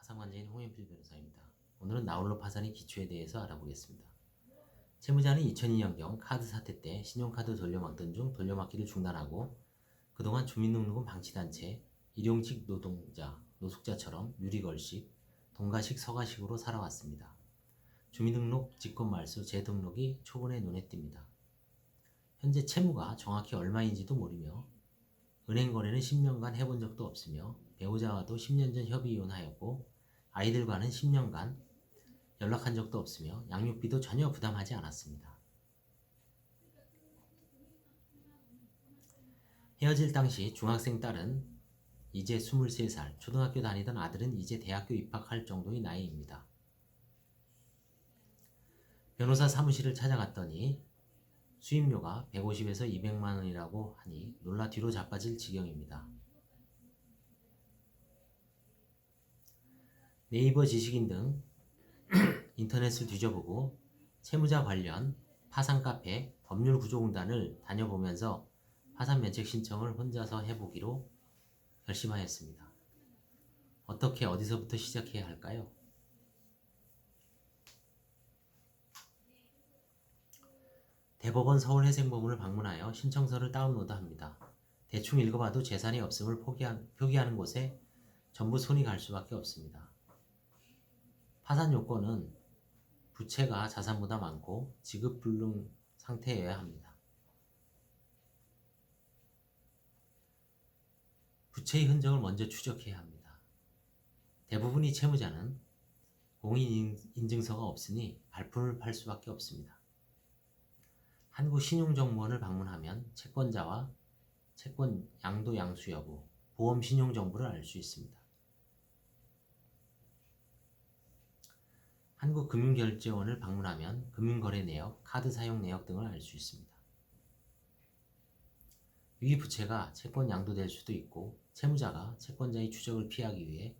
박상관제인 홍현필 변호사입니다. 오늘은 나홀로 파산의 기초에 대해서 알아보겠습니다. 채무자는 2002년경 카드 사태 때 신용카드 돌려막던 중 돌려막기를 중단하고 그동안 주민등록은 방치한 채 일용직 노동자, 노숙자처럼 유리걸식, 동가식, 서가식으로 살아왔습니다. 주민등록, 직권말소, 재등록이 초본에 눈에 띕니다. 현재 채무가 정확히 얼마인지도 모르며 은행 거래는 10년간 해본 적도 없으며 배우자와도 10년 전 협의 이혼하였고 아이들과는 10년간 연락한 적도 없으며 양육비도 전혀 부담하지 않았습니다. 헤어질 당시 중학생 딸은 이제 23살, 초등학교 다니던 아들은 이제 대학교 입학할 정도의 나이입니다. 변호사 사무실을 찾아갔더니 수임료가 150에서 200만 원이라고 하니 놀라 뒤로 자빠질 지경입니다. 네이버 지식인 등 인터넷을 뒤져보고 채무자 관련 파산 카페 법률구조공단을 다녀보면서 파산 면책 신청을 혼자서 해보기로 결심하였습니다. 어떻게 어디서부터 시작해야 할까요? 대법원 서울회생법원을 방문하여 신청서를 다운로드합니다. 대충 읽어봐도 재산이 없음을 표기하는 곳에 전부 손이 갈 수밖에 없습니다. 파산 요건은 부채가 자산보다 많고 지급불능 상태여야 합니다. 부채의 흔적을 먼저 추적해야 합니다. 대부분의 채무자는 공인인증서가 없으니 발품을 팔 수밖에 없습니다. 한국신용정보원을 방문하면 채권자와 채권 양도 양수 여부, 보험 신용 정보를 알 수 있습니다. 한국금융결제원을 방문하면 금융거래 내역, 카드 사용 내역 등을 알 수 있습니다. 위 부채가 채권 양도될 수도 있고 채무자가 채권자의 추적을 피하기 위해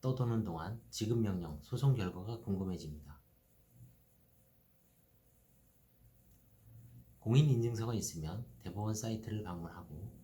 떠도는 동안 지급명령, 소송 결과가 궁금해집니다. 공인인증서가 있으면 대법원 사이트를 방문하고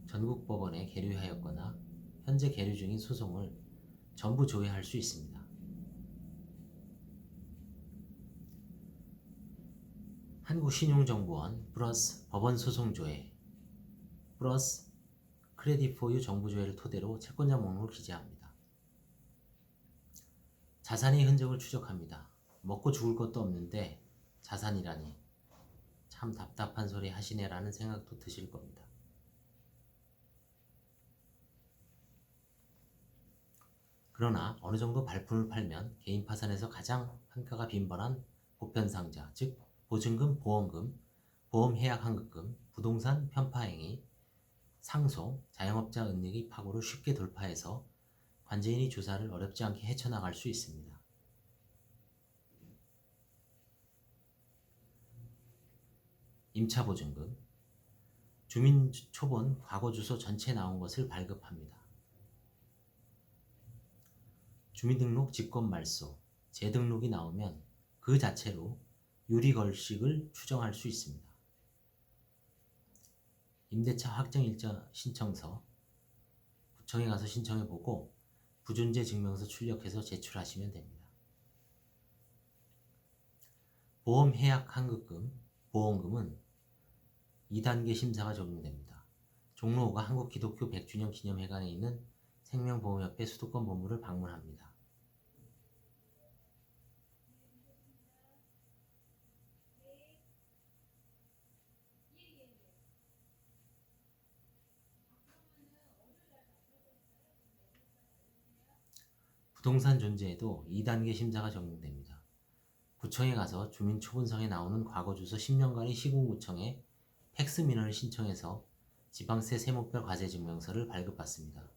전국 법원에 계류하였거나 현재 계류 중인 소송을 전부 조회할 수 있습니다. 한국신용정보원 플러스 법원소송조회 플러스 크레딧포유 정부조회를 토대로 채권자 목록을 기재합니다. 자산의 흔적을 추적합니다. 먹고 죽을 것도 없는데 자산이라니 참 답답한 소리 하시네라는 생각도 드실 겁니다. 그러나 어느 정도 발품을 팔면 개인 파산에서 가장 환가가 빈번한 보편상자, 즉 보증금, 보험금, 보험해약 환급금, 부동산 편파행위, 상속, 자영업자 은닉의 파고를 쉽게 돌파해서 관제인의 조사를 어렵지 않게 헤쳐나갈 수 있습니다. 임차보증금, 주민초본 과거주소 전체 나온 것을 발급합니다. 주민등록 직권말소, 재등록이 나오면 그 자체로 유리걸식을 추정할 수 있습니다. 임대차 확정일자 신청서, 구청에 가서 신청해보고 부존재 증명서 출력해서 제출하시면 됩니다. 보험해약 환급금, 보험금은 2단계 심사가 적용됩니다. 종로 5가 한국기독교 100주년 기념회관에 있는 생명보험협회 수도권 본부를 방문합니다. 부동산 존재에도 2단계 심사가 적용됩니다. 구청에 가서 주민초본성에 나오는 과거주소 10년간의 시군구청에 팩스 민원을 신청해서 지방세 세목별 과세증명서를 발급받습니다.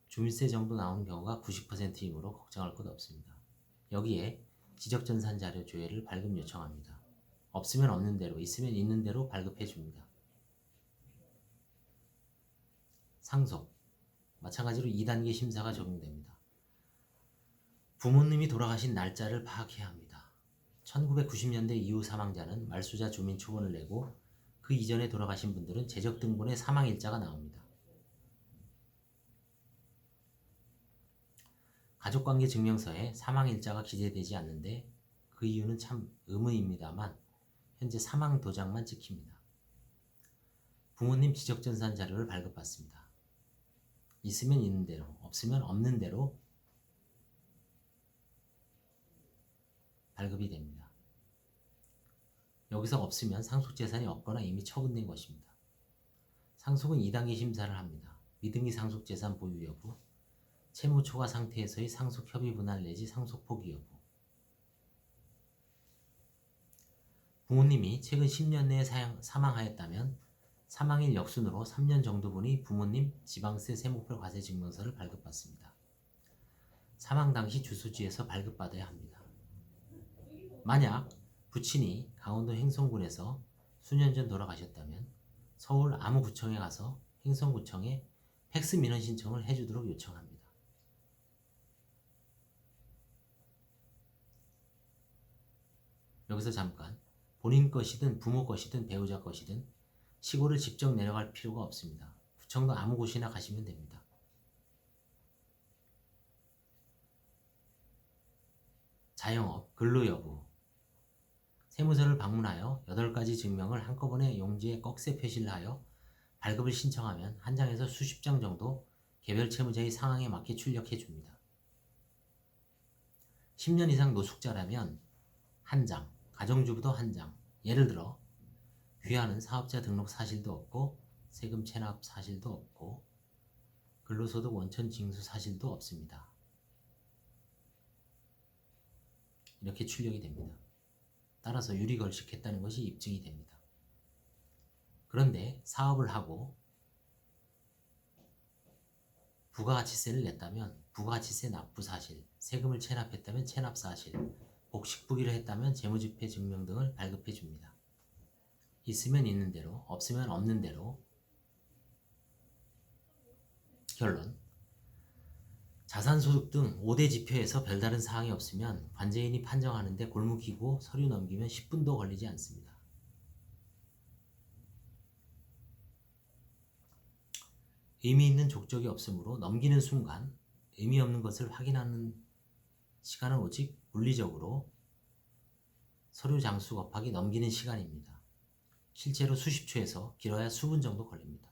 주민세 정도 나오는 경우가 90%이므로 걱정할 것 없습니다. 여기에 지적전산 자료 조회를 발급 요청합니다. 없으면 없는 대로, 있으면 있는 대로 발급해 줍니다. 상속, 마찬가지로 2단계 심사가 적용됩니다. 부모님이 돌아가신 날짜를 파악해야 합니다. 1990년대 이후 사망자는 말소자 주민 초본을 내고 그 이전에 돌아가신 분들은 재적등본에 사망일자가 나옵니다. 가족관계 증명서에 사망일자가 기재되지 않는데 그 이유는 참 의문입니다만 현재 사망 도장만 찍힙니다. 부모님 지적전산 자료를 발급받습니다. 있으면 있는 대로, 없으면 없는 대로 발급이 됩니다. 여기서 없으면 상속재산이 없거나 이미 처분된 것입니다. 상속은 2단계 심사를 합니다. 미등기 상속재산 보유 여부, 채무 초과 상태에서의 상속 협의 분할 내지 상속 포기 여부. 부모님이 최근 10년 내에 사망하였다면 사망일 역순으로 3년 정도분이 부모님 지방세 세목별 과세 증명서를 발급받습니다. 사망 당시 주소지에서 발급받아야 합니다. 만약 부친이 강원도 횡성군에서 수년 전 돌아가셨다면 서울 아무 구청에 가서 횡성구청에 팩스 민원 신청을 해주도록 요청합니다. 여기서 잠깐, 본인 것이든 부모 것이든 배우자 것이든 시골을 직접 내려갈 필요가 없습니다. 구청도 아무 곳이나 가시면 됩니다. 자영업, 근로 여부, 세무서를 방문하여 8가지 증명을 한꺼번에 용지에 꺽쇠 표시를 하여 발급을 신청하면 한 장에서 수십 장 정도 개별 채무자의 상황에 맞게 출력해 줍니다. 10년 이상 노숙자라면 한 장, 가정주부도 한 장. 예를 들어 귀하는 사업자 등록 사실도 없고 세금 체납 사실도 없고 근로소득 원천 징수 사실도 없습니다. 이렇게 출력이 됩니다. 따라서 유리걸식했다는 것이 입증이 됩니다. 그런데 사업을 하고 부가가치세를 냈다면 부가가치세 납부 사실, 세금을 체납했다면 체납 사실, 복식부기를 했다면 재무집행 증명 등을 발급해 줍니다. 있으면 있는 대로, 없으면 없는 대로. 결론. 자산소득 등 5대 지표에서 별다른 사항이 없으면 관제인이 판정하는데 골무기고 서류 넘기면 10분도 걸리지 않습니다. 의미 있는 족적이 없으므로 넘기는 순간 의미 없는 것을 확인하는 시간은 오직 물리적으로 서류 장수 곱하기 넘기는 시간입니다. 실제로 수십 초에서 길어야 수분 정도 걸립니다.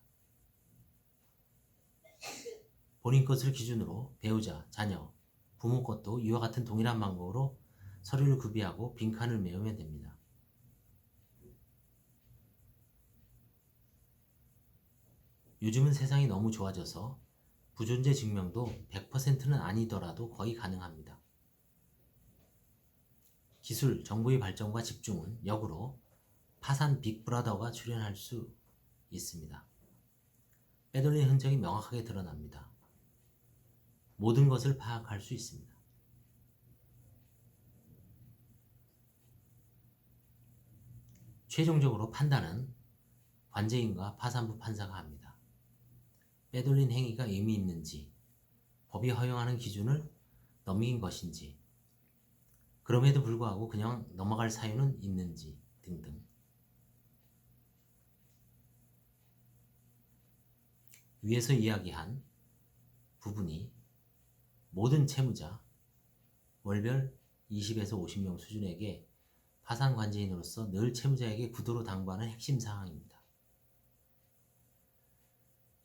본인 것을 기준으로 배우자, 자녀, 부모 것도 이와 같은 동일한 방법으로 서류를 구비하고 빈칸을 메우면 됩니다. 요즘은 세상이 너무 좋아져서 부존재 증명도 100%는 아니더라도 거의 가능합니다. 기술, 정보의 발전과 집중은 역으로 파산 빅브라더가 출연할 수 있습니다. 빼돌린 흔적이 명확하게 드러납니다. 모든 것을 파악할 수 있습니다. 최종적으로 판단은 관제인과 파산부 판사가 합니다. 빼돌린 행위가 의미 있는지, 법이 허용하는 기준을 넘긴 것인지, 그럼에도 불구하고 그냥 넘어갈 사유는 있는지 등등. 위에서 이야기한 부분이 모든 채무자, 월별 20에서 50명 수준에게 파산관제인으로서 늘 채무자에게 구도로 당부하는 핵심 사항입니다.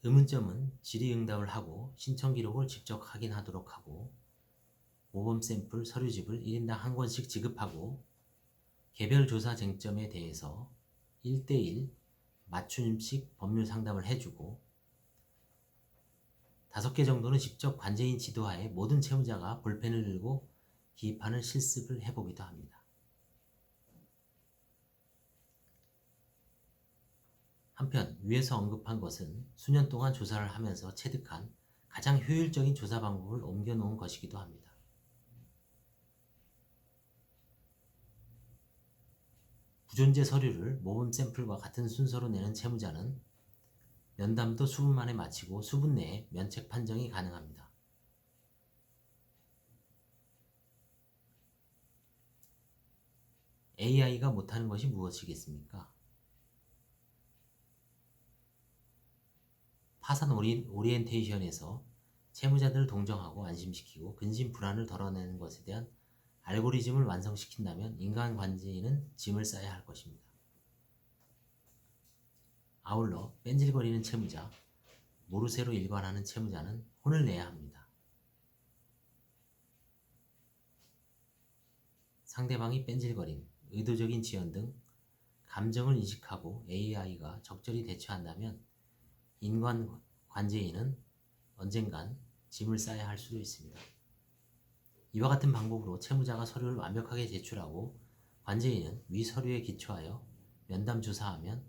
의문점은 질의응답을 하고 신청 기록을 직접 확인하도록 하고 모범 샘플 서류집을 1인당 한 권씩 지급하고 개별 조사 쟁점에 대해서 1대1 맞춤식 법률 상담을 해주고 5개 정도는 직접 관제인 지도하에 모든 채무자가 볼펜을 들고 기입하는 실습을 해보기도 합니다. 한편 위에서 언급한 것은 수년 동안 조사를 하면서 체득한 가장 효율적인 조사 방법을 옮겨놓은 것이기도 합니다. 부존재 서류를 모범 샘플과 같은 순서로 내는 채무자는 면담도 수분 만에 마치고 수분 내에 면책 판정이 가능합니다. AI가 못하는 것이 무엇이겠습니까? 파산 오리엔테이션에서 채무자들을 동정하고 안심시키고 근심 불안을 덜어내는 것에 대한 알고리즘을 완성시킨다면 인간관제인은 짐을 싸야 할 것입니다. 아울러 뺀질거리는 채무자, 모르쇠로 일관하는 채무자는 혼을 내야 합니다. 상대방이 뺀질거림, 의도적인 지연 등 감정을 인식하고 AI가 적절히 대처한다면 인간 관제인은 언젠간 짐을 싸야 할 수도 있습니다. 이와 같은 방법으로 채무자가 서류를 완벽하게 제출하고 관제인은 위 서류에 기초하여 면담 조사하면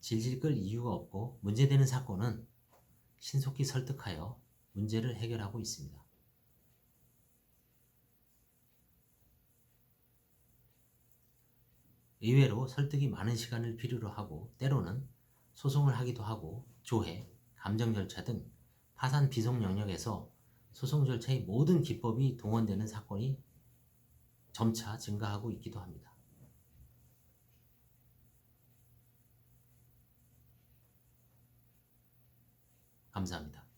질질 끌 이유가 없고 문제되는 사건은 신속히 설득하여 문제를 해결하고 있습니다. 의외로 설득이 많은 시간을 필요로 하고 때로는 소송을 하기도 하고 조회, 감정 절차 등 파산 비속 영역에서 소송 절차의 모든 기법이 동원되는 사건이 점차 증가하고 있기도 합니다. 감사합니다.